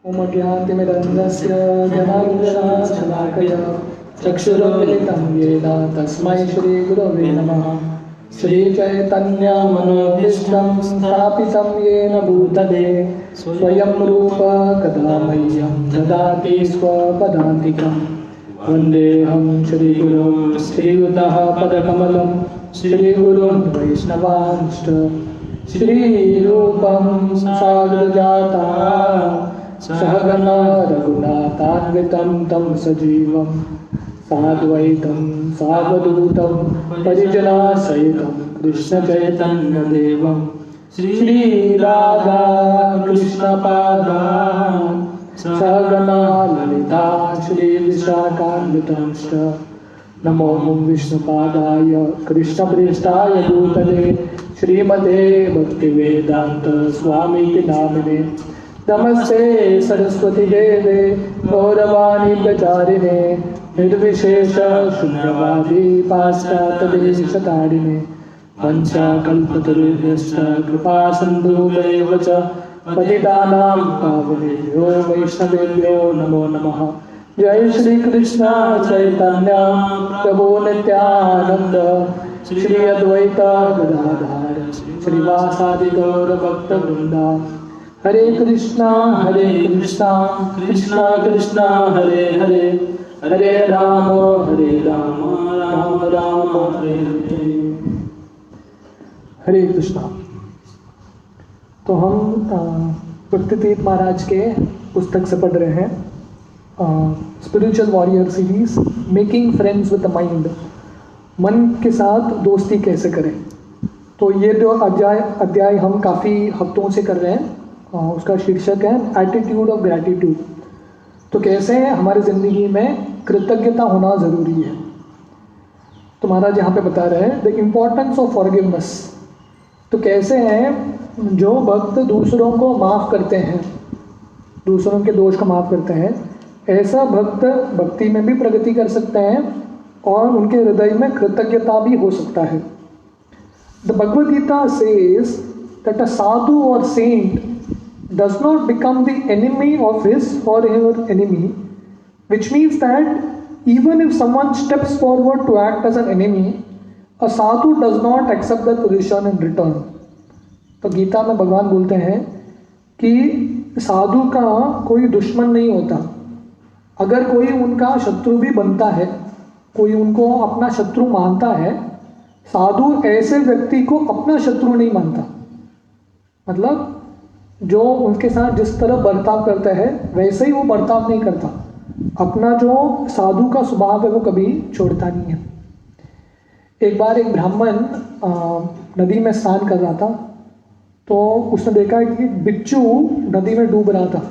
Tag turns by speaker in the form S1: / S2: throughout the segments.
S1: ओमज्ञानतिमिरन्धस्य ज्ञानाञ्जनशलाकया चक्षुरुन्मिलितं येन तस्मै श्रीगुरवे नमः। श्रीचैतन्यमनोभीष्टं स्थापितं येन भूतले स्वयं रूप कदा मह्यं ददाति स्वपदान्तिकं। वन्देऽहं श्रीगुरुं श्रीयुतः पदकमलं श्रीगुरुन् वैष्णवांश्च श्रीरूपं साग्रजाता सहगना रघुनाथान्वितं तं सजीवं साद्वैतं सावधूतं परिजनसहितं कृष्णचैतन्यदेवं श्रीराधा कृष्णपादान् सहगना ललिता श्रीविशाखान्वितंश्च। नमो विष्णुपादाय कृष्णप्रेष्ठाय भूतले श्रीमते भक्तिवेदांत स्वामीति नामिने। नमस्ते सरस्वती देवे गौरवाणी प्रचारिणे निर्विशेष शून्यवादी पाश्चात्यदेशतारिणे। पंचाकल्पतरुभ्यश्च कृपा सिन्धुभ्यैव च पतितानां पावनेभ्यो वैष्णवेभ्यो नमो नमः। जय श्री कृष्ण चैतन्य प्रभु नित्यानंद श्री अद्वैत गदाधर श्रीवासादि गौर भक्त वृंदा। हरे कृष्णा कृष्णा कृष्णा हरे हरे हरे राम राम राम हरे हरे। हरे कृष्णा। तो हम भक्तितीर्थ महाराज के पुस्तक से पढ़ रहे हैं spiritual warrior series making friends with the mind. मन के साथ दोस्ती कैसे करें। तो ये जो अध्याय हम काफ़ी हफ्तों से कर रहे हैं उसका शीर्षक है एटीट्यूड ऑफ ग्रैटिट्यूड। तो कैसे हमारी ज़िंदगी में कृतज्ञता होना ज़रूरी है। तो महाराज यहाँ पे बता रहे हैं द इम्पोर्टेंस ऑफ फॉरगिवनेस। तो कैसे हैं जो भक्त दूसरों को माफ़ करते हैं, दूसरों के दोष को माफ़ करते हैं, ऐसा भक्त भक्ति में भी प्रगति कर सकते हैं और उनके हृदय में कृतज्ञता भी हो सकता है। The Bhagavad Gita says that a sadhu और saint does not become the enemy of his or her enemy, which means that even if someone steps forward to act as an enemy, a sadhu does not accept that position in return. तो गीता में भगवान बोलते हैं कि साधु का कोई दुश्मन नहीं होता। अगर कोई उनका शत्रु भी बनता है, कोई उनको अपना शत्रु मानता है, साधु ऐसे व्यक्ति को अपना शत्रु नहीं मानता। मतलब जो उनके साथ जिस तरह बर्ताव करता है वैसे ही वो बर्ताव नहीं करता। अपना जो साधु का स्वभाव है वो कभी छोड़ता नहीं है। एक बार एक ब्राह्मण नदी में स्नान कर रहा था, तो उसने देखा कि बिच्छू नदी में डूब रहा था।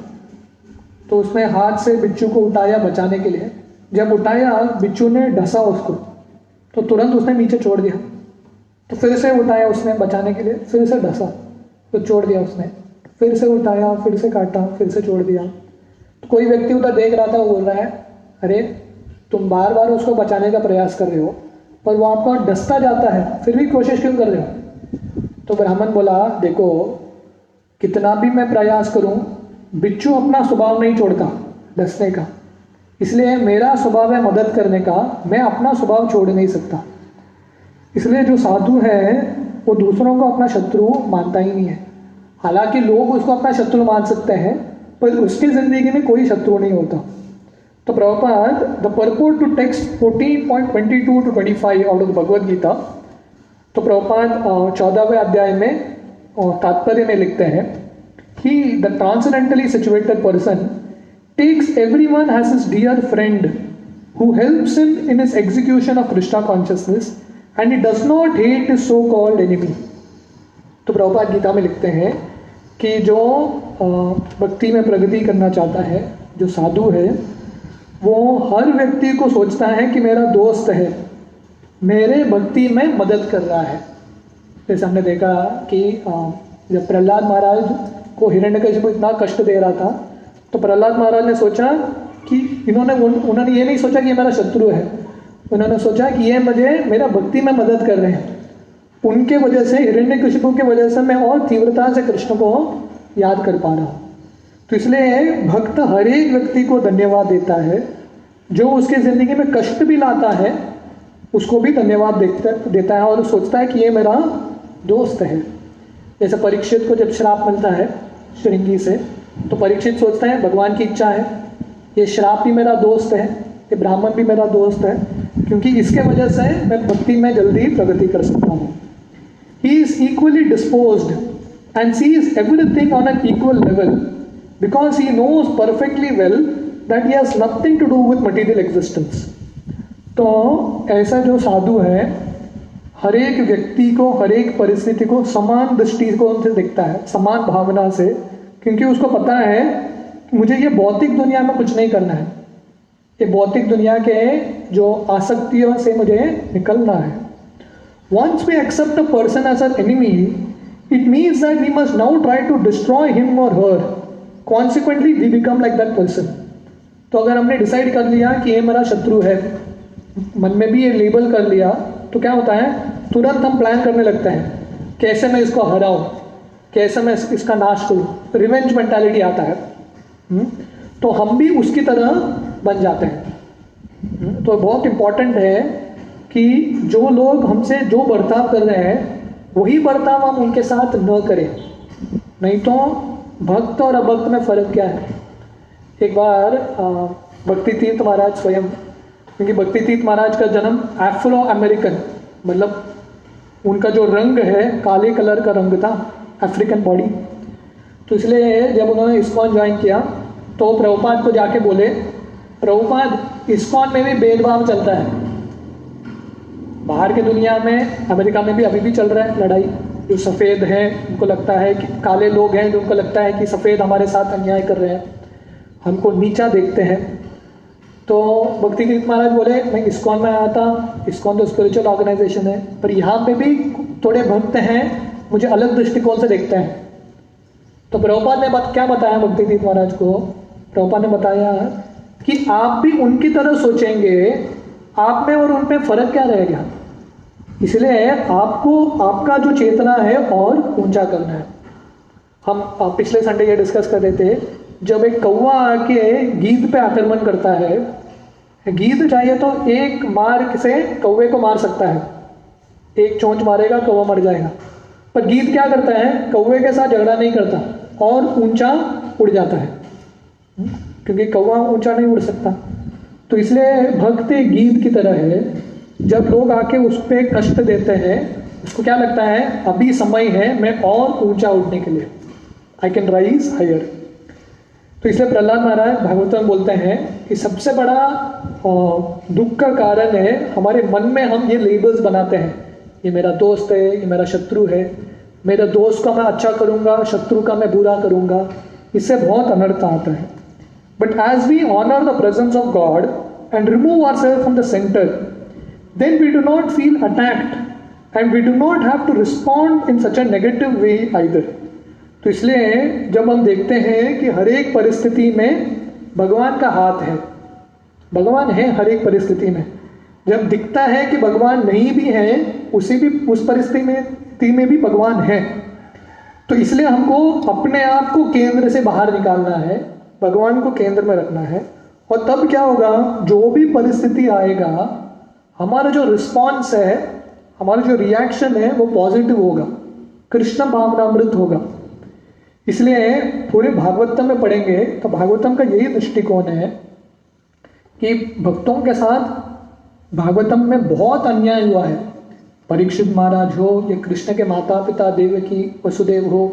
S1: तो उसने हाथ से बिच्छू को उठाया बचाने के लिए। जब उठाया बिच्छू ने डसा उसको, तो तुरंत उसने नीचे छोड़ दिया। तो फिर से उठाया उसने बचाने के लिए, फिर से डसा तो छोड़ दिया उसने, फिर से उठाया, फिर से काटा, फिर से छोड़ दिया। तो कोई व्यक्ति उधर देख रहा था, वो बोल रहा है अरे तुम बार बार उसको बचाने का प्रयास कर रहे हो पर वो आपको डसता जाता है, फिर भी कोशिश क्यों कर रहे हो। तो ब्राह्मण बोला देखो कितना भी मैं प्रयास करूं, बिच्छू अपना स्वभाव नहीं छोड़ता डसने का, इसलिए मेरा स्वभाव है मदद करने का, मैं अपना स्वभाव छोड़ नहीं सकता। इसलिए जो साधु है वो दूसरों को अपना शत्रु मानता ही नहीं है। हालांकि लोग उसको अपना शत्रु मान सकते हैं पर उसकी ज़िंदगी में कोई शत्रु नहीं होता। तो Prabhupada the purport to text 14.22 to 25 out of Bhagavad Gita. तो प्रभुपाद 14वें अध्याय में तात्पर्य में लिखते हैं कि the transcendentally situated person takes everyone as his dear friend who helps him in his execution of Krishna consciousness and he does not hate his so called enemy. तो प्रभुपाद गीता में लिखते हैं कि जो भक्ति में प्रगति करना चाहता है, जो साधु है, वो हर व्यक्ति को सोचता है कि मेरा दोस्त है, मेरे भक्ति में मदद कर रहा है। जैसे हमने देखा कि जब प्रहलाद महाराज को हिरण्यकशिपु इतना कष्ट दे रहा था, तो प्रहलाद महाराज ने सोचा कि उन्होंने ये नहीं सोचा कि ये मेरा शत्रु है, उन्होंने सोचा कि ये मेरा भक्ति में मदद कर रहे हैं। उनके वजह से, हिरण्यकशिपु के वजह से मैं और तीव्रता से कृष्ण को याद कर पा रहा हूँ। तो इसलिए भक्त हर एक व्यक्ति को धन्यवाद देता है, जो उसके ज़िंदगी में कष्ट भी लाता है उसको भी धन्यवाद देता है और सोचता है कि ये मेरा दोस्त है। जैसे परीक्षित को जब श्राप मिलता है श्रृंगी से, तो परीक्षित सोचता है भगवान की इच्छा है, ये श्राप भी मेरा दोस्त है, ये ब्राह्मण भी मेरा दोस्त है, क्योंकि इसके वजह से मैं भक्ति में जल्दी प्रगति कर सकता हूँ। He is equally disposed and sees everything on an equal level because he knows perfectly well that he has nothing to do with material existence. तो ऐसा जो साधु है हर एक व्यक्ति को, हर एक परिस्थिति को समान दृष्टिकोण से देखता है, समान भावना से, क्योंकि उसको पता है कि मुझे ये भौतिक दुनिया में कुछ नहीं करना है, ये भौतिक दुनिया के जो आसक्तियों से मुझे निकलना है। Once we accept a person as our enemy, it means that we must now try to destroy him or her. Consequently, we become like that person. तो अगर हमने डिसाइड कर लिया कि ये मेरा शत्रु है, मन में भी ये लेबल कर लिया, तो क्या होता है, तुरंत हम प्लान करने लगते हैं कैसे मैं इसको हराऊं, कैसे मैं इसका नाश करूं। रिवेंज मेंटालिटी आता है। तो हम भी उसकी तरह बन जाते हैं। तो बहुत इम्पॉर्टेंट है कि जो लोग हमसे जो बर्ताव कर रहे हैं वही बर्ताव हम उनके साथ न करें, नहीं तो भक्त और अभक्त में फ़र्क क्या है। एक बार भक्ति तीर्थ महाराज स्वयं, क्योंकि भक्ति तीर्थ महाराज का जन्म एफ्रो अमेरिकन, मतलब उनका जो रंग है काले कलर का रंग था, अफ्रीकन बॉडी। तो इसलिए जब उन्होंने इस्कॉन ज्वाइन किया तो प्रभुपाद को जाके बोले, प्रभुपाद इस्कॉन में भी भेदभाव चलता है। बाहर के दुनिया में, अमेरिका में भी अभी भी चल रहा है लड़ाई। जो सफ़ेद हैं उनको लगता है कि, काले लोग हैं जो उनको लगता है कि सफ़ेद हमारे साथ अन्याय कर रहे हैं, हमको नीचा देखते हैं। तो भक्ति तीर्थ महाराज बोले, मैं इस्कॉन में आया था, इस्कॉन तो स्पिरिचुअल ऑर्गेनाइजेशन है, पर यहाँ पे भी थोड़े भक्त हैं मुझे अलग दृष्टिकोण से देखते हैं। तो प्रभुपाद ने क्या बताया भक्ति तीर्थ महाराज को, प्रभुपाद ने बताया कि आप भी उनकी तरह सोचेंगे, आप में और उन में फ़र्क क्या रहेगा। इसलिए आपको आपका जो चेतना है और ऊंचा करना है। हम पिछले संडे ये डिस्कस कर रहे थे, जब एक कौवा आके गीद पे आक्रमण करता है, गीद चाहिए तो एक मार से कौवे को मार सकता है, एक चोंच मारेगा कौवा मर जाएगा, पर गीद क्या करता है, कौवे के साथ झगड़ा नहीं करता और ऊंचा उड़ जाता है, क्योंकि कौवा ऊंचा नहीं उड़ सकता। तो इसलिए भक्त गीत की तरह है, जब लोग आके उस पर कष्ट देते हैं उसको क्या लगता है, अभी समय है मैं और ऊंचा उठने के लिए, आई कैन राइज हायर। तो इसलिए प्रहलाद महाराज भागवत में बोलते हैं कि सबसे बड़ा दुख का कारण है हमारे मन में हम ये लेबल्स बनाते हैं, ये मेरा दोस्त है, ये मेरा शत्रु है, मेरे दोस्त का मैं अच्छा करूँगा, शत्रु का मैं बुरा करूँगा, इससे बहुत अनर्थ आता है। But as we honor the presence of God and remove ourselves from the center, then we do not feel attacked and we do not have to respond in such a negative way either. तो इसलिए जब हम देखते हैं कि हर एक परिस्थिति में भगवान का हाथ है, भगवान है हर एक परिस्थिति में, जब दिखता है कि भगवान नहीं भी है उस परिस्थिति में भी भगवान है, तो इसलिए हमको अपने आप को केंद्र से बाहर निकालना है, भगवान को केंद्र में रखना है। और तब क्या होगा, जो भी परिस्थिति आएगा हमारा जो रिस्पॉन्स है, हमारा जो रिएक्शन है वो पॉजिटिव होगा, कृष्ण भावनामृत होगा। इसलिए पूरे भागवतम में पढ़ेंगे तो भागवतम का यही दृष्टिकोण है कि भक्तों के साथ भागवतम में बहुत अन्याय हुआ है। परीक्षित महाराज हो या कृष्ण के माता पिता देवकी वसुदेव हो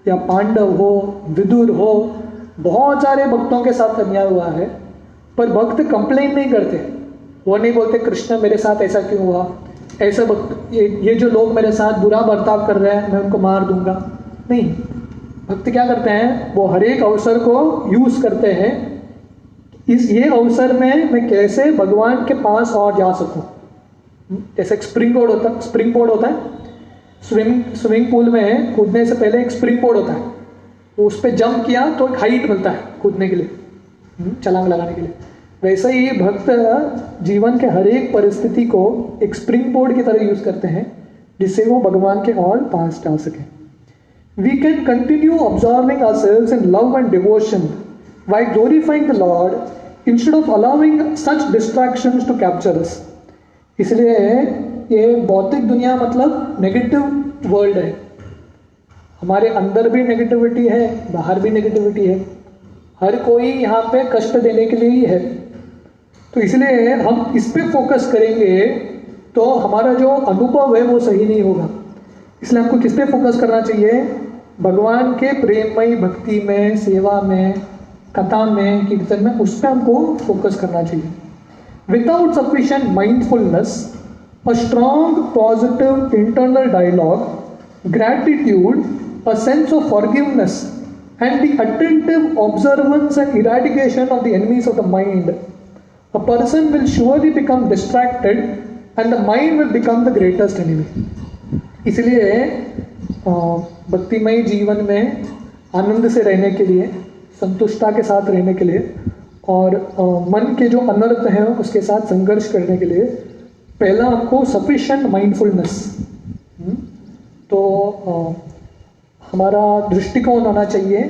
S1: या पांडव हो, विदुर हो, बहुत सारे भक्तों के साथ अन्याय हुआ है, पर भक्त कंप्लेन नहीं करते। वो नहीं बोलते कृष्ण मेरे साथ ऐसा क्यों हुआ, ऐसा ये जो लोग मेरे साथ बुरा बर्ताव कर रहे हैं मैं उनको मार दूंगा। नहीं, भक्त क्या करते हैं, वो हर एक अवसर को यूज़ करते हैं, ये अवसर में मैं कैसे भगवान के पास और जा सकूं। जैसे एक स्प्रिंग बोर्ड होता है, स्विमिंग पूल में कूदने से पहले एक स्प्रिंग बोर्ड होता है, उस पर जंप किया तो एक हाइट मिलता है कूदने के लिए, छलांग लगाने के लिए। वैसे ही भक्त जीवन के हर एक परिस्थिति को एक स्प्रिंग बोर्ड की तरह यूज़ करते हैं, जिससे वो भगवान के और पास जा सके। we can continue observing ourselves in love and devotion while glorifying the Lord instead of allowing such distractions to capture us. इसलिए ये भौतिक दुनिया मतलब नेगेटिव वर्ल्ड है, हमारे अंदर भी नेगेटिविटी है, बाहर भी नेगेटिविटी है, हर कोई यहाँ पे कष्ट देने के लिए ही है। तो इसलिए हम इस पे फोकस करेंगे तो हमारा जो अनुभव है वो सही नहीं होगा। इसलिए हमको किस पे फोकस करना चाहिए? भगवान के प्रेममयी भक्ति में, सेवा में, कथा में, कीर्तन में, उस पर हमको फोकस करना चाहिए। Without sufficient mindfulness, a strong positive internal dialogue, gratitude, a sense of forgiveness and the attentive observance and eradication of the enemies of the mind, a person will surely become distracted and the mind will become the greatest enemy. इसलिए भक्तिमय जीवन में आनंद से रहने के लिए, संतुष्टता के साथ रहने के लिए और मन के जो अनर्थ हैं उसके साथ संघर्ष करने के लिए पहला हमको सफिशिएंट माइंडफुलनेस, तो हमारा दृष्टिकोण होना चाहिए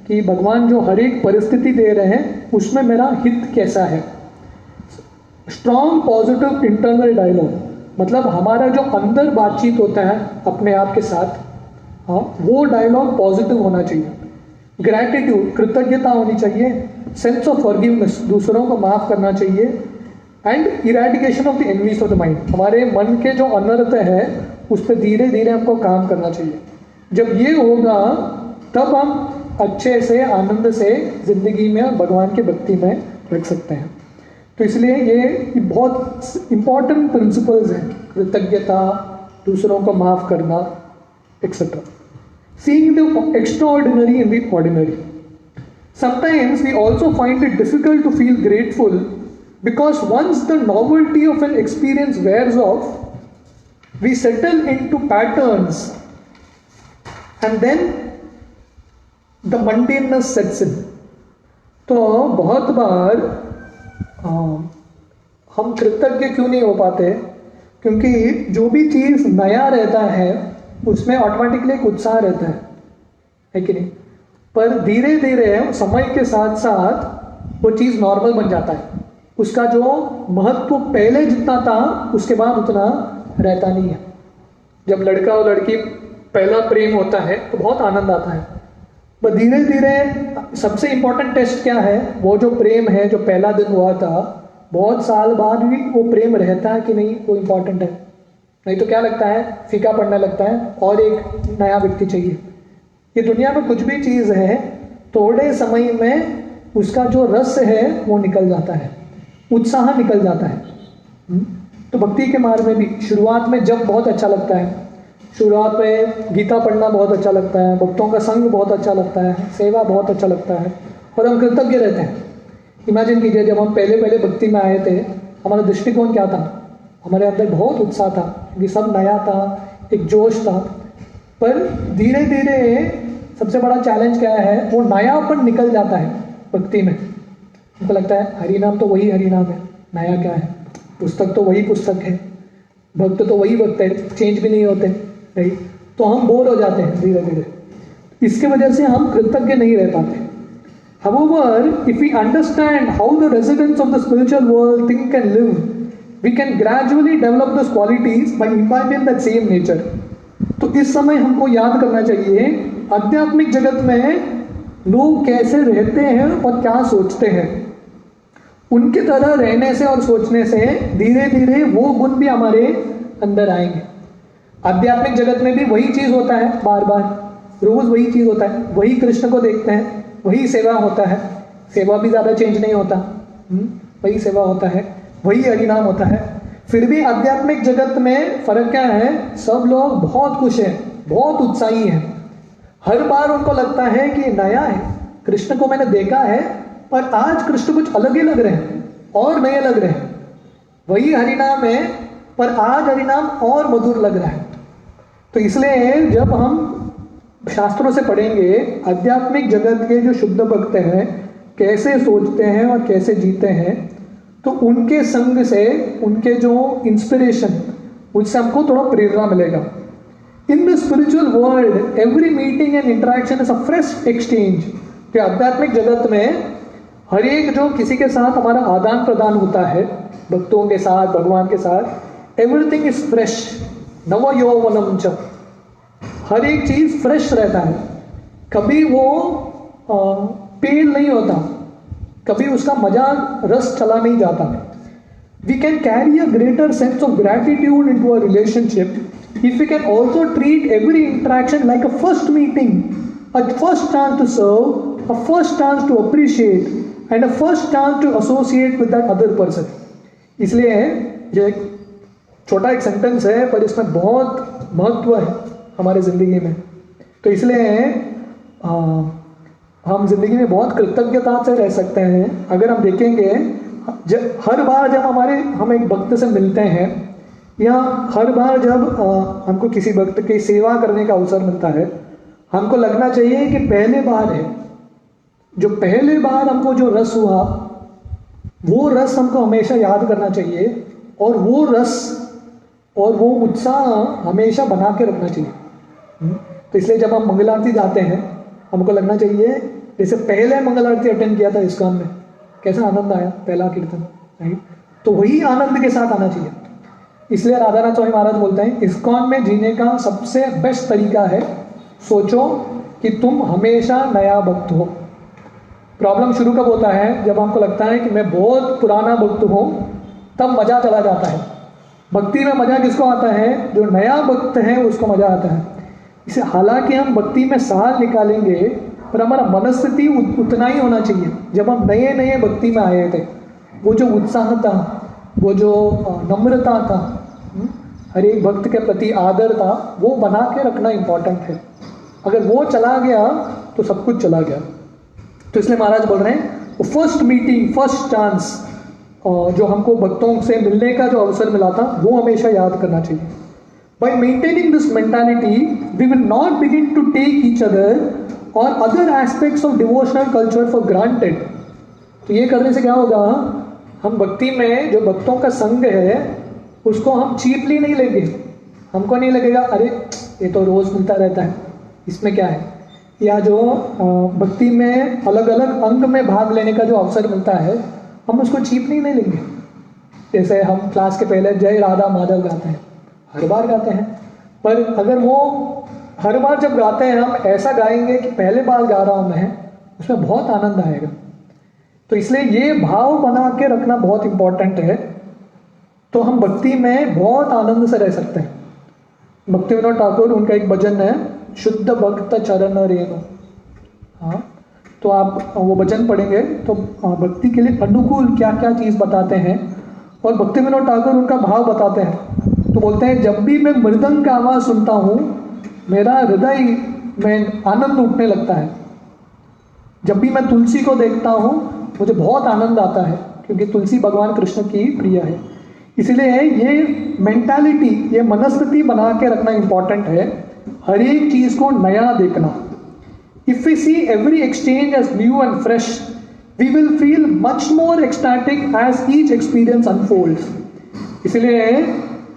S1: कि भगवान जो हर एक परिस्थिति दे रहे हैं उसमें मेरा हित कैसा है। स्ट्रॉन्ग पॉजिटिव इंटरनल डायलॉग मतलब हमारा जो अंदर बातचीत होता है अपने आप के साथ, हाँ, वो डायलॉग पॉजिटिव होना चाहिए। ग्रैटिट्यूड, कृतज्ञता होनी चाहिए। सेंस ऑफ फॉरगिवनेस, दूसरों को माफ़ करना चाहिए। And eradication of the enemies of the mind, हमारे मन के जो अनर्थ है उस पर धीरे धीरे हमको काम करना चाहिए। जब ये होगा तब हम अच्छे से आनंद से ज़िंदगी में और भगवान के भक्ति में रख सकते हैं। तो इसलिए ये बहुत इम्पॉर्टेंट प्रिंसिपल्स हैं, कृतज्ञता, दूसरों को माफ़ करना, etcetera. Seeing the extraordinary in the ordinary, sometimes we also find it difficult to feel grateful because once the novelty of an experience wears off we settle in to patterns and then the mundaneness sets in। तो बहुत बार हम कृतज्ञ क्यों नहीं हो पाते? क्योंकि जो भी चीज़ नया रहता है उसमें ऑटोमेटिकली एक उत्साह रहता है कि नहीं? पर धीरे धीरे समय के साथ साथ वो चीज़ नॉर्मल बन जाता है, उसका जो महत्व पहले जितना था उसके बाद उतना रहता नहीं है। जब लड़का और लड़की पहला प्रेम होता है तो बहुत आनंद आता है, पर धीरे धीरे सबसे इम्पोर्टेंट टेस्ट क्या है? वो जो प्रेम है, जो पहला दिन हुआ था, बहुत साल बाद भी वो प्रेम रहता है कि नहीं, वो इम्पोर्टेंट है। नहीं तो क्या लगता है, फीका पड़ने लगता है और एक नया व्यक्ति चाहिए। ये दुनिया में कुछ भी चीज़ है, थोड़े समय में उसका जो रस है वो निकल जाता है, उत्साह निकल जाता है। तो भक्ति के मार्ग में भी शुरुआत में जब बहुत अच्छा लगता है, शुरुआत में गीता पढ़ना बहुत अच्छा लगता है, भक्तों का संग बहुत अच्छा लगता है, सेवा बहुत अच्छा लगता है और हम कृतज्ञ रहते हैं। इमेजिन कीजिए जब हम पहले पहले भक्ति में आए थे, हमारा दृष्टिकोण क्या था? हमारे अंदर बहुत उत्साह था क्योंकि सब नया था, एक जोश था। पर धीरे धीरे सबसे बड़ा चैलेंज क्या है? वो नयापन निकल जाता है भक्ति में। हमको लगता है हरिनाम तो वही हरिनाम है, नया क्या है? पुस्तक तो वही पुस्तक है, भक्त तो वही भक्त है, चेंज भी नहीं होते, नहीं? तो हम बोर हो जाते हैं धीरे धीरे। इसके वजह से हम कृतज्ञ नहीं रह पाते। However, if we understand how the residents of the spiritual world think and live, we can gradually develop those qualities by imbibing that same nature। तो इस समय हमको याद करना चाहिए आध्यात्मिक जगत में लोग कैसे रहते हैं और क्या सोचते हैं। उनके तरह रहने से और सोचने से धीरे धीरे वो गुण भी हमारे अंदर आएंगे। आध्यात्मिक जगत में भी वही चीज़ होता है, बार बार रोज़ वही चीज़ होता है, वही कृष्ण को देखते हैं, वही सेवा होता है, सेवा भी ज़्यादा चेंज नहीं होता, वही सेवा होता है, वही हरिनाम होता है। फिर भी आध्यात्मिक जगत में फ़र्क क्या है? सब लोग बहुत खुश हैं, बहुत उत्साही हैं। हर बार उनको लगता है कि नया है, कृष्ण को मैंने देखा है पर आज कृष्ण कुछ अलग ही लग रहे हैं और नए लग रहे हैं। वही हरिनाम है पर आज हरिनाम और मधुर लग रहा है। तो इसलिए जब हम शास्त्रों से पढ़ेंगे आध्यात्मिक जगत के जो शुद्ध भक्त हैं कैसे सोचते हैं और कैसे जीते हैं, तो उनके संग से, उनके जो इंस्पिरेशन, उससे हमको थोड़ा प्रेरणा मिलेगा। In the spiritual world, every meeting and interaction is a fresh exchange. तो आध्यात्मिक जगत में हर एक जो किसी के साथ हमारा आदान प्रदान होता है, भक्तों के साथ, भगवान के साथ, एवरीथिंग इज फ्रेश, नव यौवनम च, हर एक चीज फ्रेश रहता है, कभी वो पेल नहीं होता, कभी उसका मजा रस चला नहीं जाता. We can carry a greater sense of gratitude into a relationship if we can also treat every interaction like a first meeting, a first chance to serve, a first chance to appreciate, and a first chance to associate with that other person. इसलिए ये छोटा एक sentence है पर इसमें बहुत महत्व है हमारे ज़िंदगी में. तो इसलिए हम जिंदगी में बहुत कृतज्ञता से रह सकते हैं. अगर हम देखेंगे हर बार जब हम एक भक्त से मिलते हैं या हर बार जब हमको किसी भक्त की सेवा करने का अवसर मिलता है, हमको लगना चाहिए कि पहले बार है, जो पहले बार हमको जो रस हुआ वो रस हमको हमेशा याद करना चाहिए और वो रस और वो उत्साह हमेशा बना के रखना चाहिए. तो इसलिए जब हम मंगल आरती जाते हैं हमको लगना चाहिए जैसे पहले मंगल आरती अटेंड किया था इस्कॉन में, कैसा आनंद आया पहला कीर्तन, राइट. तो वही आनंद के साथ आना चाहिए. इसलिए राधानाथ स्वामी महाराज बोलते हैं इस्कॉन में जीने का सबसे बेस्ट तरीका है सोचो कि तुम हमेशा नया भक्त हो. प्रॉब्लम शुरू कब होता है? जब हमको लगता है कि मैं बहुत पुराना भक्त हूँ, तब मजा चला जाता है. भक्ति में मजा किसको आता है? जो नया भक्त है उसको मजा आता है. इसे हालांकि हम भक्ति में साल निकालेंगे पर हमारा मनस्थिति उतना ही होना चाहिए. जब हम नए नए भक्ति में आए थे, वो जो उत्साह था, वो जो नम्रता था, हर एक भक्त के प्रति आदर था, वो बना के रखना इम्पोर्टेंट है. अगर वो चला गया तो सब कुछ चला गया. तो इसलिए महाराज बोल रहे हैं फर्स्ट मीटिंग, फर्स्ट चांस, जो हमको भक्तों से मिलने का जो अवसर मिला था वो हमेशा याद करना चाहिए. By maintaining this mentality, we will not begin to take each other or other aspects of devotional culture for granted. तो ये करने से क्या होगा? हम भक्ति में जो भक्तों का संग है उसको हम चीपली नहीं लेंगे. हमको नहीं लगेगा अरे ये तो रोज़ मिलता रहता है, इसमें क्या है. या जो भक्ति में अलग अलग अंग में भाग लेने का जो अवसर मिलता है हम उसको चीपली नहीं लेंगे. जैसे हम क्लास के पहले जय राधा माधव गाते हैं, हर बार गाते हैं, पर अगर वो हर बार जब गाते हैं हम ऐसा गाएंगे कि पहले बार गा रहा हूँ मैं, उसमें बहुत आनंद आएगा. तो इसलिए ये भाव बना के रखना बहुत इम्पोर्टेंट है. तो हम भक्ति में बहुत आनंद से रह सकते हैं. भक्ति विनोद ठाकुर, उनका एक भजन है शुद्ध भक्त चरण रेणु. हाँ, तो आप वो भजन पढ़ेंगे तो भक्ति के लिए अनुकूल क्या क्या चीज़ बताते हैं. और भक्ति विनोद ठाकुर उनका भाव बताते हैं. तो बोलते हैं जब भी मैं मृदंग का आवाज़ सुनता हूँ मेरा हृदय में आनंद उठने लगता है. जब भी मैं तुलसी को देखता हूँ मुझे बहुत आनंद आता है क्योंकि तुलसी भगवान कृष्ण की प्रिय है. इसलिए ये मेंटालिटी, ये मनस्थिति बना के रखना इम्पॉर्टेंट है. हर एक चीज़ को नया देखना. If we see every exchange as new and fresh we will feel much more ecstatic as each experience unfolds. इसलिए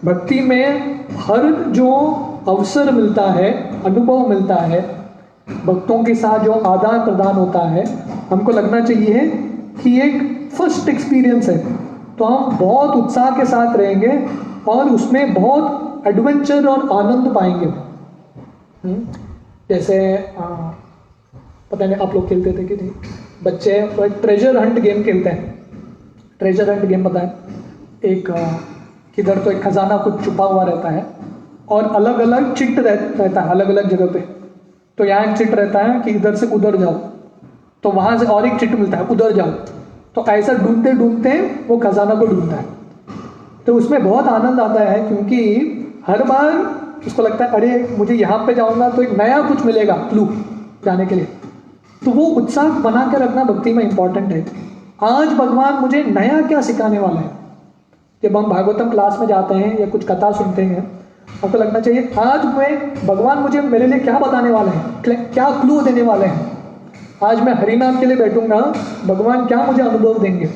S1: भक्ति में हर जो अवसर मिलता है, अनुभव मिलता है, भक्तों के साथ जो आदान प्रदान होता है, हमको लगना चाहिए कि एक फर्स्ट एक्सपीरियंस है. तो हम बहुत उत्साह के साथ रहेंगे और उसमें बहुत एडवेंचर और आनंद पाएंगे. जैसे पता नहीं आप लोग खेलते थे कि नहीं, बच्चे तो एक ट्रेजर हंट गेम खेलते हैं. ट्रेजर हंट गेम पता है, एक किधर तो एक खजाना कुछ छुपा हुआ रहता है और अलग अलग चिट रहता है अलग अलग जगह पे. तो यहाँ एक चिट रहता है कि इधर से उधर जाओ, तो वहाँ से और एक चिट मिलता है उधर जाओ. तो ऐसा ढूंढते ढूंढते वो खजाना को ढूंढता है. तो उसमें बहुत आनंद आता है क्योंकि हर बार उसको लगता है अरे मुझे यहाँ पे जाऊँगा तो एक नया कुछ मिलेगा क्लू जाने के लिए. तो वो उत्साह बना के रखना भक्ति में इम्पॉर्टेंट है. आज भगवान मुझे नया क्या सिखाने वाला है. जब हम भागवतम क्लास में जाते हैं या कुछ कथा सुनते हैं, हमको लगना चाहिए आज भगवान मुझे मेरे लिए क्या बताने वाले हैं, क्या क्लू देने वाले हैं. आज मैं हरिनाम के लिए बैठूंगा, भगवान क्या मुझे अनुभव देंगे.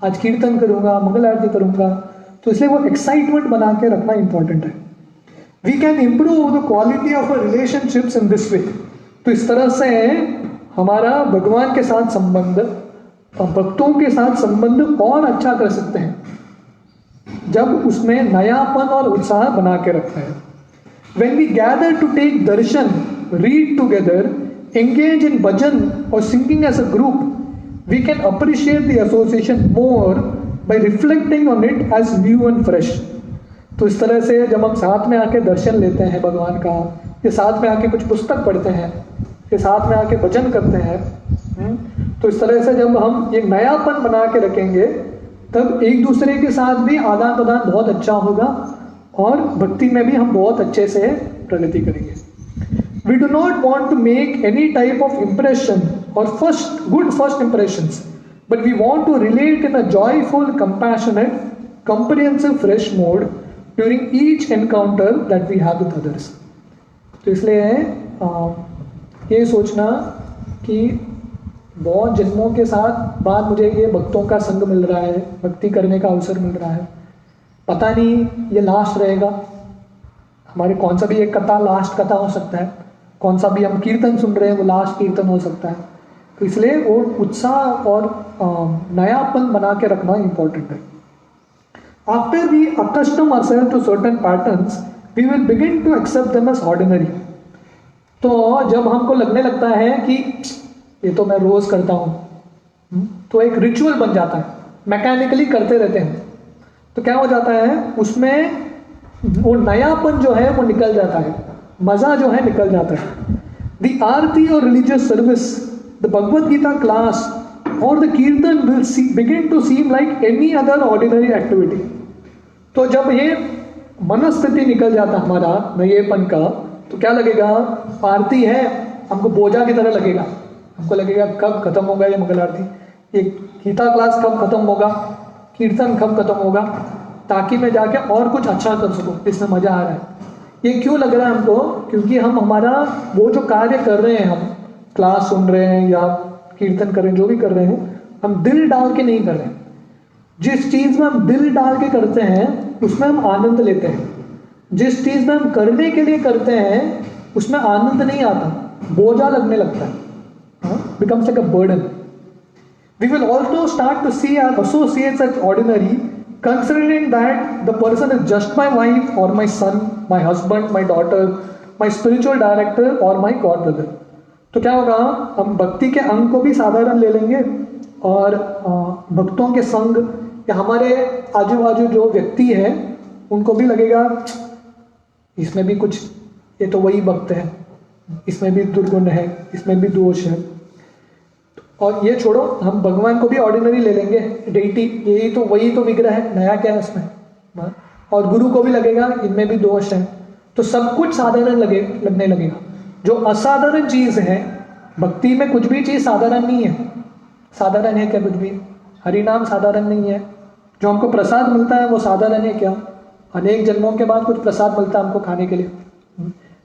S1: आज कीर्तन करूंगा, मंगल आरती करूंगा. तो इसलिए वो एक्साइटमेंट बना के रखना इम्पॉर्टेंट है. We can improve the quality of relationships in this way. तो इस तरह से हमारा भगवान के साथ संबंध, भक्तों के साथ संबंध और अच्छा कर सकते हैं जब उसमें नयापन और उत्साह बना के रखते हैं। When we gather to take darshan, read together, engage in bhajan or singing as a group, we can appreciate the association more by reflecting on it as new and fresh. तो इस तरह से जब हम साथ में आके दर्शन लेते हैं भगवान का, या साथ में आके कुछ पुस्तक पढ़ते हैं, या साथ में आके भजन करते हैं, तो इस तरह से जब हम एक नयापन बना के रखेंगे तब एक दूसरे के साथ भी आदान प्रदान बहुत अच्छा होगा और भक्ति में भी हम बहुत अच्छे से प्रगति करेंगे। We do not want to make any type of impression or good first impressions, but we want to relate in a joyful, compassionate, comprehensive, fresh mode during each encounter that we have with others. तो इसलिए ये सोचना कि बहुत जन्मों के साथ बाद मुझे ये भक्तों का संग मिल रहा है, भक्ति करने का अवसर मिल रहा है, पता नहीं ये लास्ट रहेगा, हमारे कौन सा भी एक कथा लास्ट कथा हो सकता है, कौन सा भी हम कीर्तन सुन रहे हैं वो लास्ट कीर्तन हो सकता है। तो इसलिए वो उत्साह और नयापन बना के रखना इम्पोर्टेंट है। After we accustom ourselves to certain patterns we will begin to accept them as ordinary. तो जब हमको लगने लगता है कि ये तो मैं रोज करता हूँ, तो एक रिचुअल बन जाता है, मैकेनिकली करते रहते हैं, तो क्या हो जाता है उसमें वो नयापन जो है वो निकल जाता है, मजा जो है निकल जाता है। द आरती और religious service, the Bhagavad Gita class और the kirtan will begin to seem like any other ordinary activity. तो जब ये मनस्थिति निकल जाता हमारा नयेपन का, तो क्या लगेगा, आरती है हमको बोझा की तरह लगेगा, हमको लगेगा कब खत्म होगा ये मंगल आरती, ये गीता क्लास कब खत्म होगा, कीर्तन कब खत्म होगा, ताकि मैं जाके और कुछ अच्छा कर सकूं, इसमें मजा आ रहा है। ये क्यों लग रहा है हमको, क्योंकि हम हमारा वो जो कार्य कर रहे हैं, हम क्लास सुन रहे हैं या कीर्तन कर रहे हैं, जो भी कर रहे हैं, हम दिल डाल के नहीं कर रहे हैं। जिस चीज में हम दिल डाल के करते हैं उसमें हम आनंद लेते हैं, जिस चीज में हम करने के लिए करते हैं उसमें आनंद नहीं आता, बोझा लगने लगता है, becomes like a burden. We will also start to see our associates as ordinary, considering that the person is just my wife or my son, my husband, my daughter, my spiritual director or my god brother. तो क्या होगा, हम भक्ति के अंग को भी साधारण ले लेंगे और भक्तों के संग या हमारे आजू बाजू जो व्यक्ति है उनको भी लगेगा इसमें भी कुछ, ये तो वही भक्त है, इसमें भी दुर्गुण है, इसमें भी दोष है। और ये छोड़ो, हम भगवान को भी ऑर्डिनरी ले लेंगे, डेटी यही तो वही तो विग्रह है, नया क्या है इसमें। और गुरु को भी लगेगा इनमें भी दोष है, तो सब कुछ साधारण लगने लगेगा। जो असाधारण चीज है, भक्ति में कुछ भी चीज साधारण नहीं है। साधारण है क्या कुछ भी? हरि नाम साधारण नहीं है। जो हमको प्रसाद मिलता है वो साधारण है क्या? अनेक जन्मों के बाद कुछ प्रसाद मिलता है हमको खाने के लिए।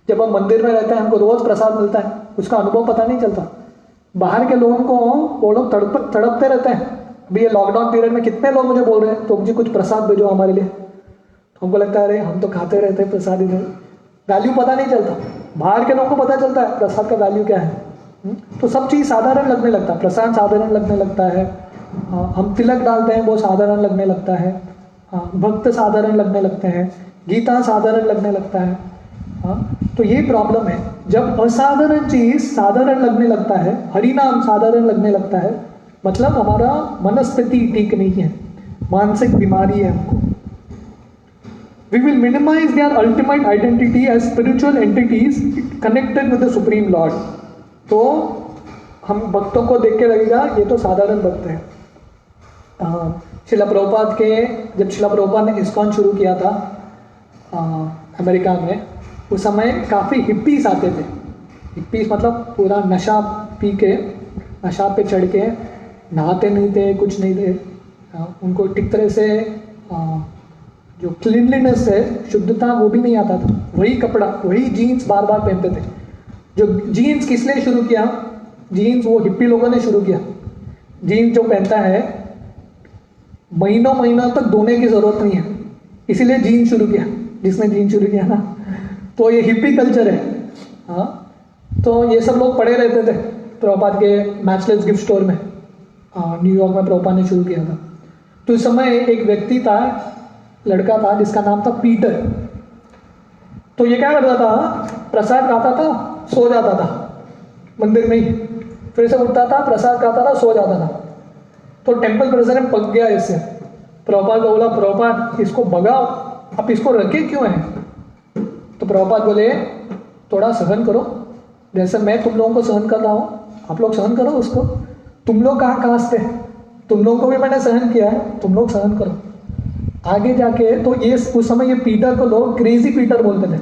S1: जब हम मंदिर में रहते हैं हमको रोज प्रसाद मिलता है, उसका अनुभव पता नहीं चलता। बाहर के लोगों को वो लोग तड़पते रहते हैं। अभी ये लॉकडाउन पीरियड में कितने लोग मुझे बोल रहे हैं तो मुझे कुछ प्रसाद भेजो हमारे लिए, तो हमको लगता है अरे हम तो खाते रहते हैं प्रसाद, इधर वैल्यू पता नहीं चलता। बाहर के लोगों को पता चलता है प्रसाद का वैल्यू क्या है। तो सब चीज़ साधारण लगने लगता है, प्रसाद साधारण लगने लगता है, हम तिलक डालते हैं वो साधारण लगने लगता है, भक्त साधारण लगने लगते हैं, गीता साधारण लगने लगता है। तो ये प्रॉब्लम है, जब असाधारण चीज साधारण लगने लगता है, हरिनाम साधारण लगने लगता है, मतलब हमारा मनस्थिति ठीक नहीं है, मानसिक बीमारी है हमको। We will minimize their ultimate identity as spiritual entities connected with the Supreme Lord. तो हम भक्तों को देख के लगेगा ये तो साधारण भक्त है। शिला प्रभुपाद के, जब शिला प्रभुपाद ने इस्कॉन शुरू किया था अमेरिका में, उस समय काफ़ी हिप्पीज आते थे। हिप्पीज मतलब पूरा नशा पी के, नशा पे चढ़ के, नहाते नहीं थे, कुछ नहीं थे, उनको ठीक तरह से जो क्लीनलीनेस है, शुद्धता, वो भी नहीं आता था। वही कपड़ा, वही जीन्स बार बार पहनते थे। जो जीन्स किस लिए शुरू किया? जीन्स वो हिप्पी लोगों ने शुरू किया। जीन्स जो पहनता है महीनों महीनों तक धोने की ज़रूरत नहीं है, इसीलिए जीन्स शुरू किया। जिसने जीन्स शुरू किया ना, तो ये हिप्पी कल्चर है। हाँ, तो ये सब लोग पढ़े रहते थे प्रभुपाद के मैचलेस गिफ्ट स्टोर में। न्यूयॉर्क में प्रभुपाद ने शुरू किया था। तो इस समय एक व्यक्ति था, लड़का था जिसका नाम था पीटर। तो ये क्या करता था, प्रसाद खाता था, सो जाता था मंदिर में ही, फिर से उठता था, प्रसाद खाता था, सो जाता था। तो टेम्पल प्रेसिडेंट पक गया इससे। प्रभुपाद को बोला, प्रभुपाद इसको भगाओ, आप इसको रखे क्यों हैं? तो प्रभुपाद बोले, थोड़ा सहन करो, जैसे मैं तुम लोगों को सहन कर रहा हूँ, आप लोग सहन करो उसको। तुम लोग कहाँ कास्ट थे, तुम लोगों को भी मैंने सहन किया है, तुम लोग सहन करो। आगे जाके तो ये उस समय ये पीटर को लोग क्रेजी पीटर बोलते थे,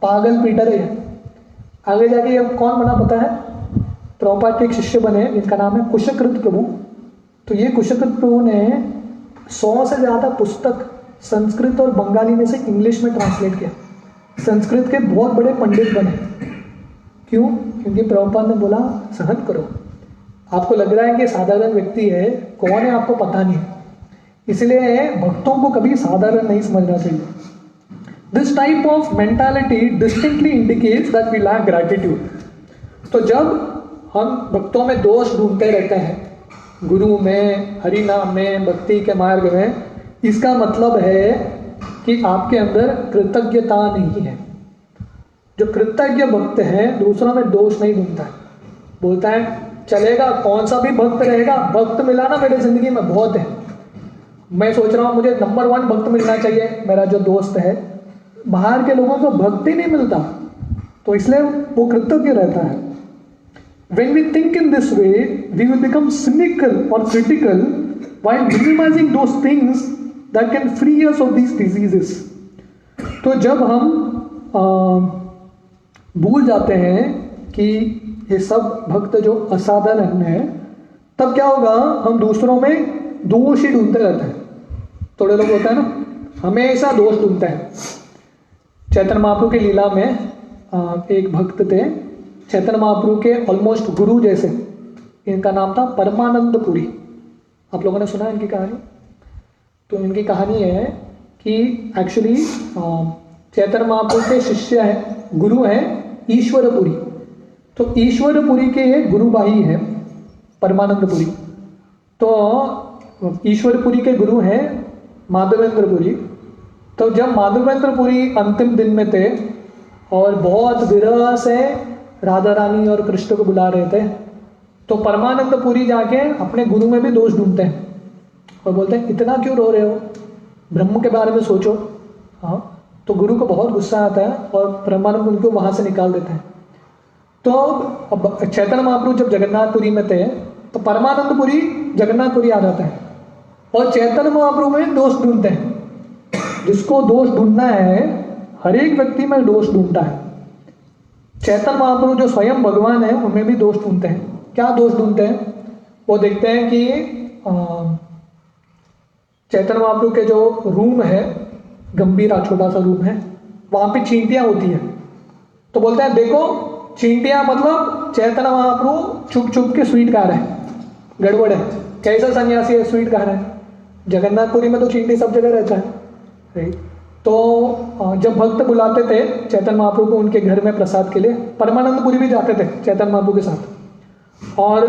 S1: पागल पीटर है ये। आगे जाके ये कौन बना पता है? प्रभुपाद के एक शिष्य बने जिनका नाम है कुशकृत प्रभु। तो ये कुशकृत प्रभु ने 100 से ज़्यादा पुस्तक संस्कृत और बंगाली में से इंग्लिश में ट्रांसलेट किया। संस्कृत के बहुत बड़े पंडित बने। क्यों? क्योंकि प्रभुपाद ने बोला सहन करो। आपको लग रहा है कि साधारण व्यक्ति है, कौन है आपको पता नहीं, इसलिए भक्तों को कभी साधारण नहीं समझना चाहिए। This type of mentality distinctly indicates that we lack gratitude. तो जब हम भक्तों में दोष ढूंढते रहते हैं, गुरु में, हरि नाम में, भक्ति के मार्ग में, इसका मतलब है कि आपके अंदर कृतज्ञता नहीं है। जो कृतज्ञ भक्त है दूसरों में दोष नहीं ढूंढता है, बोलता है चलेगा, कौन सा भी भक्त रहेगा, भक्त मिला ना मेरे जिंदगी में बहुत है, मैं सोच रहा हूँ मुझे नंबर 1 भक्त मिलना चाहिए, मेरा जो दोस्त है। बाहर के लोगों को भक्त ही नहीं मिलता, तो इसलिए वो कृतज्ञ रहता है। When we think in this way, we will become cynical or critical while minimizing those things that can free us of these diseases. तो जब हम भूल जाते हैं कि ये सब भक्त जो असाधारण है, तब क्या होगा, हम दूसरों में दोष ही ढूंढते रहते हैं। थोड़े लोग होता है ना, हमेशा दोष ढूंढते हैं। चैतन्य महाप्रभु की लीला में एक भक्त थे, चैतन्य महाप्रभु के ऑलमोस्ट गुरु जैसे, इनका नाम था परमानंद पुरी। आप लोगों ने सुना है इनकी कहानी? तो इनकी कहानी है कि एक्चुअली चैतन्य महाप्रभु के शिष्य हैं, गुरु हैं ईश्वरपुरी। तो ईश्वरपुरी के गुरु भाई हैं परमानंदपुरी। तो ईश्वरपुरी के गुरु हैं माधवेंद्रपुरी। तो जब माधवेंद्रपुरी अंतिम दिन में थे और बहुत विरह से राधा रानी और कृष्ण को बुला रहे थे, तो परमानंदपुरी जाके अपने गुरु में भी दोष ढूंढते हैं और बोलते हैं इतना क्यों रो रहे हो, ब्रह्म के बारे में सोचो। हाँ, तो गुरु को बहुत गुस्सा आता है और परमानंद उनको वहाँ से निकाल देते हैं। तो अब चैतन्य महाप्रभु जब जगन्नाथपुरी में थे, तो परमानंदपुरी जगन्नाथपुरी आ जाते हैं और चैतन्य महाप्रभु में दोष ढूंढते हैं। जिसको दोष ढूंढना है, हर एक व्यक्ति में दोष ढूंढता है। चैतन्य महाप्रभु जो स्वयं भगवान है, उनमें भी दोष ढूंढते हैं। क्या दोष ढूंढते हैं? वो देखते हैं कि चैतन्य महाप्रभु के जो रूम है, गंभीरा छोटा सा रूम है, वहाँ पे चींटियाँ होती हैं। तो बोलते हैं देखो चींटियाँ मतलब चैतन्य महाप्रभु छुप छुप के स्वीट खा रहे हैं, गड़बड़ है, कैसा सन्यासी है स्वीट खा रहे हैं। जगन्नाथपुरी में तो चींटी सब जगह रहता है, राइट। तो जब भक्त बुलाते थे चैतन्य महाप्रभु को उनके घर में प्रसाद के लिए, परमानंदपुरी भी जाते थे चैतन्य महाप्रभु के साथ और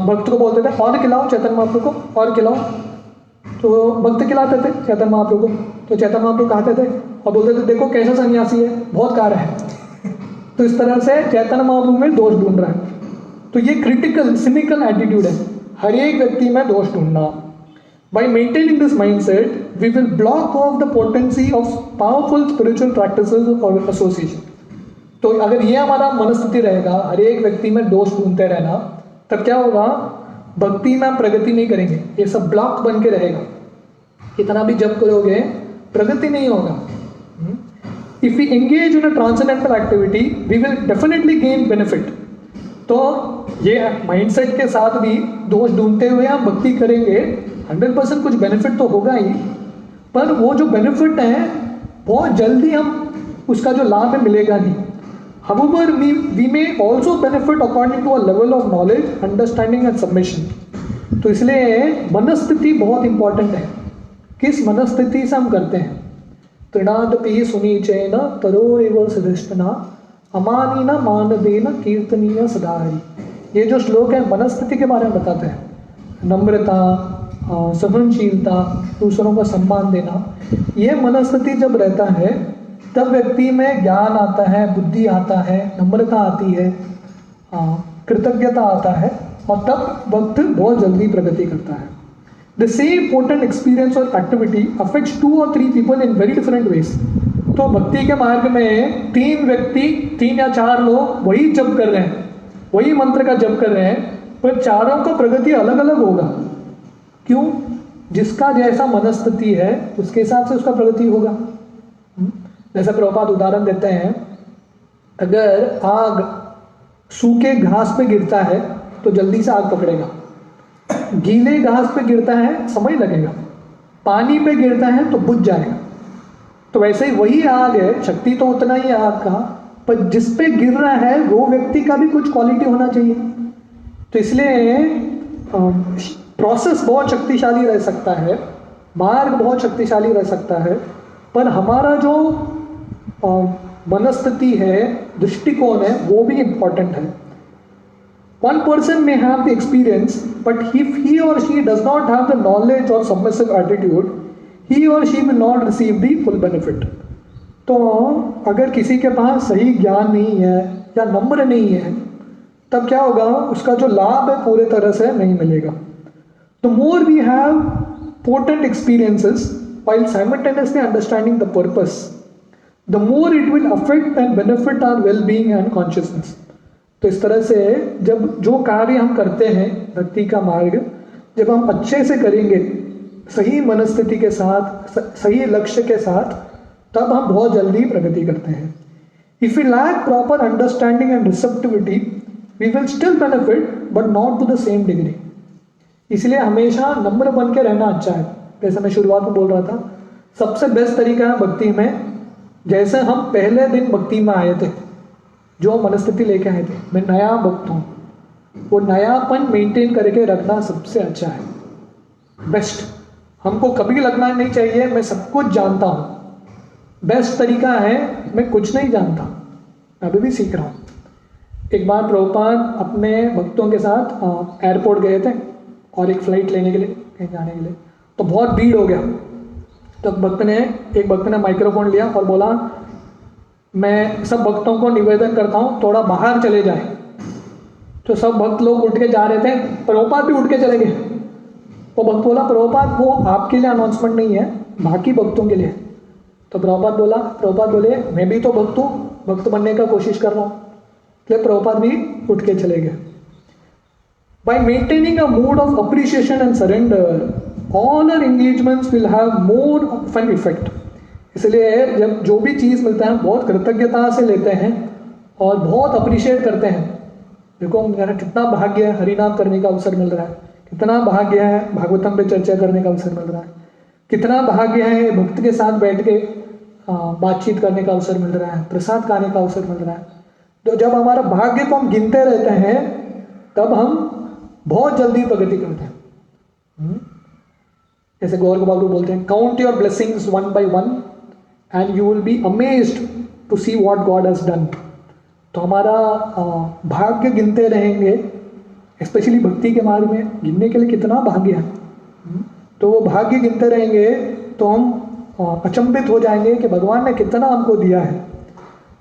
S1: भक्त को बोलते थे और खिलाओ चैतन्य महाप्रभु को, और खिलाओ। तो भक्त खिलाते थे चैतन्य महाप्रभु को। तो चैतन्य महाप्रभु खाते थे और बोलते थे देखो कैसा सन्यासी है, बहुत खा रहा है। तो इस तरह से चैतन्य महाप्रभु में दोष ढूंढ रहा है। तो ये क्रिटिकल सिनिकल एटीट्यूड है, हर एक व्यक्ति में दोष ढूंढना। By maintaining this mindset, we will block off the potency of powerful spiritual practices or association. तो अगर ये हमारा मनस्थिति रहेगा, हर एक व्यक्ति में दोष ढूंढते रहना, तब क्या होगा, भक्ति में आप प्रगति नहीं करेंगे, ये सब ब्लॉक बन के रहेगा। कितना भी जप करोगे प्रगति नहीं होगा। If we engage in a transcendental activity, we will definitely gain benefit. तो ये माइंडसेट के साथ भी दोष ढूंढते हुए हम भक्ति करेंगे, 100% कुछ बेनिफिट तो होगा ही, पर वो जो बेनिफिट है बहुत जल्दी हम उसका जो लाभ है मिलेगा नहीं। However, we may also benefit according to a level of knowledge, understanding and submission. तो इसलिए मनस्थिति बहुत इंपॉर्टेंट है, किस मनस्थिति से हम करते हैं। तृणादपि सुनीचेन तरोरेव सदृष्टना अमानीन मानदेन कीर्तनीय सदाहरि। ये जो श्लोक है मनस्थिति के बारे में बताते हैं, नम्रता, सहनशीलता, दूसरों का सम्मान देना। ये मनस्थिति जब रहता है तब व्यक्ति में ज्ञान आता है, बुद्धि आता है, नम्रता आती है, कृतज्ञता आता है, और तब वक्त बहुत जल्दी प्रगति करता है। द सेम पोटेंट एक्सपीरियंस और activity affects 2 or 3 people in very different ways। तो भक्ति के मार्ग में 3 व्यक्ति, 3 या 4 लोग वही जप कर रहे हैं, वही मंत्र का जप कर रहे हैं, पर चारों का प्रगति अलग अलग होगा। क्यों? जिसका जैसा मनस्थिति है उसके हिसाब से उसका प्रगति होगा। जैसा प्रभुपाद उदाहरण देते हैं, अगर आग सूखे घास पे गिरता है तो जल्दी से आग पकड़ेगा, गीले घास पे गिरता है समय लगेगा, पानी पे गिरता है तो बुझ जाएगा। तो वैसे ही वही आग है, शक्ति तो उतना ही आग का, पर जिस पे गिर रहा है वो व्यक्ति का भी कुछ क्वालिटी होना चाहिए। तो इसलिए प्रोसेस बहुत शक्तिशाली रह सकता है, मार्ग बहुत शक्तिशाली रह सकता है, पर हमारा जो मनस्थिति है, दृष्टिकोण है, वो भी इम्पॉर्टेंट है। One person may have the experience, but if he or she does not have the knowledge or submissive attitude, he or she will not receive the full benefit। तो अगर किसी के पास सही ज्ञान नहीं है या नम्र नहीं है, तब क्या होगा? उसका जो लाभ है पूरे तरह से नहीं मिलेगा। The more we have potent experiences while simultaneously understanding the purpose, the more it will affect and benefit our well-being and consciousness। तो इस तरह से जब जो कार्य हम करते हैं भक्ति का मार्ग, जब हम अच्छे से करेंगे, सही मनस्थिति के साथ, सही लक्ष्य के साथ, तब हम बहुत जल्दी प्रगति करते हैं। If we lack proper understanding and receptivity, we will still benefit but not to the same degree. इसलिए हमेशा नम्र बन के रहना अच्छा है। जैसे मैं शुरुआत में बोल रहा था, सबसे बेस्ट तरीका है भक्ति में, जैसे हम पहले दिन भक्ति में आए थे, जो मनस्थिति लेके आए थे, मैं नया भक्त हूँ, वो नयापन मेंटेन करके रखना सबसे अच्छा है, बेस्ट। हमको कभी लगना नहीं चाहिए मैं सब कुछ जानता हूँ। बेस्ट तरीका है मैं कुछ नहीं जानता, अभी भी सीख रहा हूँ। एक बार प्रभुपाद अपने भक्तों के साथ एयरपोर्ट गए थे और एक फ़्लाइट लेने के लिए, कहीं जाने के लिए, तो बहुत भीड़ हो गया। तो एक भक्त ने माइक्रोफोन लिया और बोला, मैं सब भक्तों को निवेदन करता हूँ थोड़ा बाहर चले जाए। तो सब भक्त लोग उठ के जा रहे थे, प्रभुपाद भी उठ के चले गए। वो भक्त बोला, प्रभुपाद वो आपके लिए अनाउंसमेंट नहीं है, बाकी भक्तों के लिए। तो प्रभुपाद बोले मैं भी तो भक्त हूँ, भक्त बनने का कोशिश कर रहा हूँ। इसलिए प्रभुपाद भी उठ के चले गए। By maintaining a mood of appreciation and surrender, all our engagements will have more of an effect। इसलिए जब जो भी चीज़ मिलता है बहुत कृतज्ञता से लेते हैं और बहुत अप्रिशिएट करते हैं। देखो मेरा कितना भाग्य है, हरिनाम करने का अवसर मिल रहा है, कितना भाग्य है भागवतम पे चर्चा करने का अवसर मिल रहा है, कितना भाग्य है भक्त के साथ बैठ के बातचीत करने का अवसर मिल रहा है, प्रसाद खाने का अवसर मिल रहा है। तो जब हमारा भाग्य को हम गिनते रहते हैं तब हम बहुत जल्दी प्रगति करते हैं। जैसे गौर बाबू बोलते हैं, count your blessings one by one and you will be amazed to see what God has done. तो हमारा भाग्य गिनते रहेंगे, स्पेशली भक्ति के मार्ग में गिनने के लिए कितना भाग्य है। तो वो भाग्य गिनते रहेंगे तो हम अचंभित हो जाएंगे कि भगवान ने कितना हमको दिया है।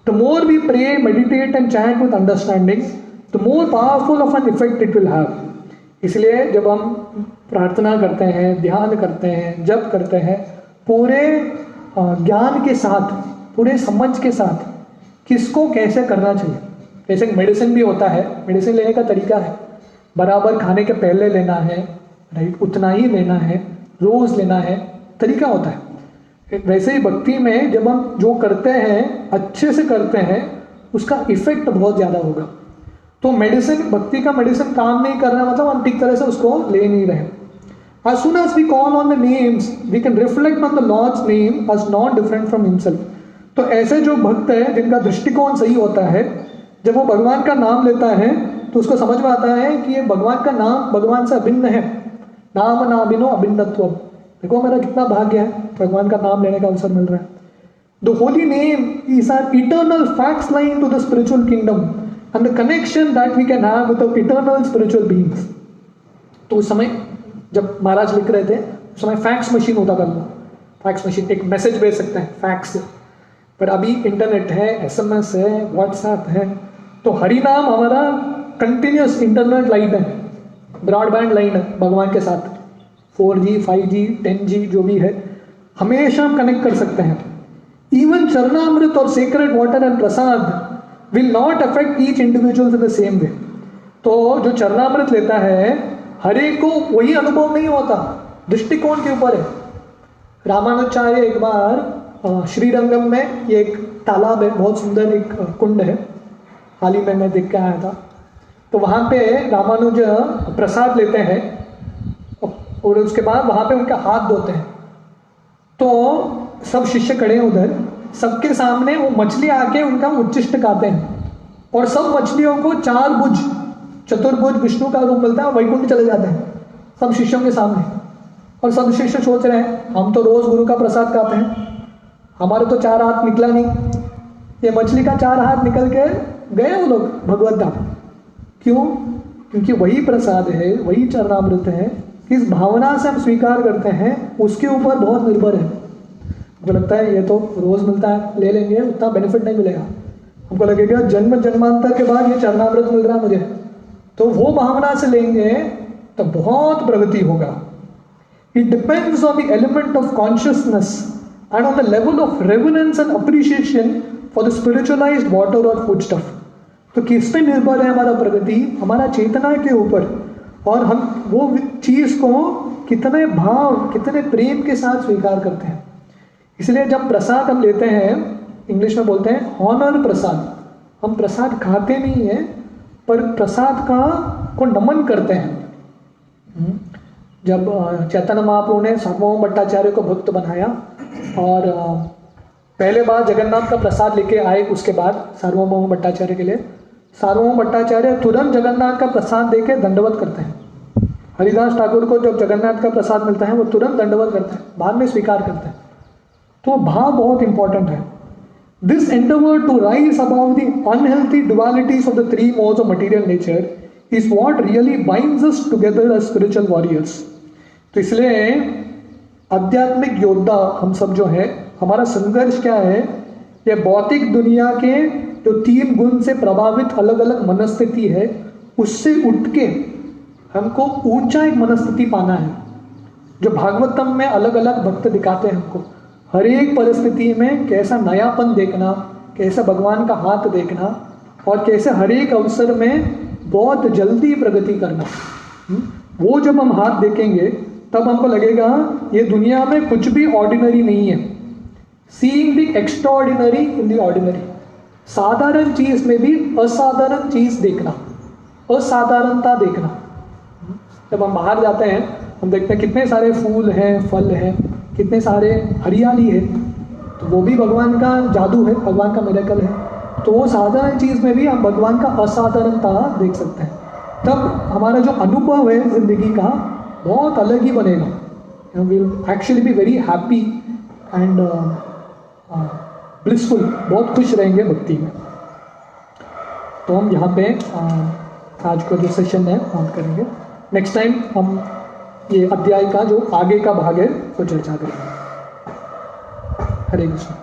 S1: The more we pray, meditate and chant with understanding, the more powerful of an effect it will have. इसलिए जब हम प्रार्थना करते हैं, ध्यान करते हैं, जप करते हैं, पूरे ज्ञान के साथ, पूरे समझ के साथ किसको कैसे करना चाहिए। जैसे मेडिसिन भी होता है, मेडिसिन लेने का तरीका है, बराबर खाने के पहले लेना है, राइट, उतना ही लेना है, रोज़ लेना है, तरीका होता है। वैसे ही भक्ति में जब हम जो करते हैं अच्छे से करते हैं उसका इफेक्ट बहुत ज़्यादा होगा। तो मेडिसिन, भक्ति का मेडिसिन काम नहीं कर रहा मतलब हम ठीक तरह से उसको ले नहीं रहे। As soon as we call on the names, we can reflect on the Lord's name as not different from himself। तो ऐसे जो भक्त है जिनका दृष्टिकोण सही होता है, जब वो भगवान का नाम लेता है तो उसको समझ में आता है कि ये भगवान का नाम भगवान से अभिन्न है। नाम नाबिनो अभिन्नत्व। देखो मेरा कितना भाग्य है, भगवान का नाम लेने का अवसर मिल रहा है। The holy name is an eternal fax line to the spiritual kingdom and the connection that we can have with the eternal spiritual beings. तो उस समय जब महाराज लिख रहे थे उस समय फैक्स मशीन होता था, फैक्स मशीन एक मैसेज भेज सकते हैं फैक्स से, पर अभी इंटरनेट है, SMS है, व्हाट्सएप है, तो हरि नाम हमारा कंटिन्यूस इंटरनेट लाइन है, ब्रॉडबैंड लाइन है भगवान के साथ, 4G 5G 10G जो भी है, हमेशा हम कनेक्ट कर सकते हैं. इवन चरणामृत और sacred water and Prasad will not affect each individual in the same way. तो जो चरणामृत लेता है हर एक को वही अनुभव नहीं होता, दृष्टिकोण के ऊपर है. रामानुजाचार्य एक बार श्रीरंगम में, ये एक तालाब है, बहुत सुंदर एक कुंड है, हाल ही में मैं देख के आया था, तो वहाँ पे रामानुज प्रसाद लेते हैं और उसके बाद वहाँ पे उनका हाथ धोते हैं. तो सब शिष्य खड़े हैं उधर, सबके सामने वो मछली आके उनका उच्चिष्ट गाते हैं और सब मछलियों को 4 भुज चतुर्भुज विष्णु का रूप मिलता है, वैकुंठ चले जाते हैं सब शिष्यों के सामने. और सब शिष्य सोच रहे हैं हम तो रोज गुरु का प्रसाद खाते हैं, हमारे तो 4 हाथ निकला नहीं, ये मछली का 4 हाथ निकल के गए वो लोग भगवत धाम. क्यों? क्योंकि वही प्रसाद है, वही चरणामृत है, किस भावना से हम स्वीकार करते हैं उसके ऊपर बहुत निर्भर है. हमको लगता है ये तो रोज मिलता है, ले लेंगे, उतना बेनिफिट नहीं मिलेगा. हमको लगेगा जन्म जन्मांतर के बाद ये चरणामृत मिल रहा है मुझे, तो वो भावना से लेंगे तो बहुत प्रगति होगा. It depends on the element of consciousness and on the level of reverence and appreciation for the spiritualized water or foodstuff. तो किस पे निर्भर है हमारा प्रगति? हमारा चेतना के ऊपर, और हम वो चीज़ को कितने भाव कितने प्रेम के साथ स्वीकार करते हैं. इसलिए जब प्रसाद हम लेते हैं, इंग्लिश में बोलते हैं ऑनर प्रसाद. हम प्रसाद खाते नहीं हैं पर प्रसाद का को नमन करते हैं. जब चैतन्य महाप्रभु ने सार्वभौम भट्टाचार्य को भक्त बनाया और पहले बार जगन्नाथ का प्रसाद लेके आए, उसके बाद सार्वभौम भट्टाचार्य के लिए सार्वभौम भट्टाचार्य तुरंत जगन्नाथ का प्रसाद देके दंडवत करते हैं. हरिदास ठाकुर को जब जगन्नाथ का प्रसाद मिलता है वो तुरंत दंडवत करते हैं, बाद में स्वीकार करते हैं. तो भाव बहुत इंपॉर्टेंट है. This endeavor to rise above the unhealthy dualities of the 3 modes of material nature is what really binds us together as spiritual warriors. तो इसलिए आध्यात्मिक योद्धा हम सब जो है, हमारा संघर्ष क्या है? ये भौतिक दुनिया के जो 3 गुण से प्रभावित अलग अलग मनस्थिति है, उससे उठ के हमको ऊंचा एक मनस्थिति पाना है. जो भागवतम में अलग अलग भक्त दिखाते हैं हमको, हर एक परिस्थिति में कैसा नयापन देखना, कैसे भगवान का हाथ देखना, और कैसे हर एक अवसर में बहुत जल्दी प्रगति करना. वो जब हम हाथ देखेंगे तब हमको लगेगा ये दुनिया में कुछ भी ऑर्डिनरी नहीं है. Seeing the extraordinary in the ordinary. साधारण चीज में भी असाधारण चीज देखना, असाधारणता देखना. जब हम बाहर जाते हैं हम देखते हैं कितने सारे फूल हैं, फल हैं, कितने सारे हरियाली है, तो वो भी भगवान का जादू है, भगवान का मिरेकल है. तो वो साधारण चीज़ में भी हम भगवान का असाधारणता देख सकते हैं. तब हमारा जो अनुभव है जिंदगी का बहुत अलग ही बनेगा. Will actually be very happy and blissful, बहुत खुश रहेंगे भक्ति में. तो हम यहाँ पे आज का जो सेशन है ऑन करेंगे. नेक्स्ट टाइम हम ये अध्याय का जो आगे का भाग है वो चर्चा करेंगे. हरे कृष्ण.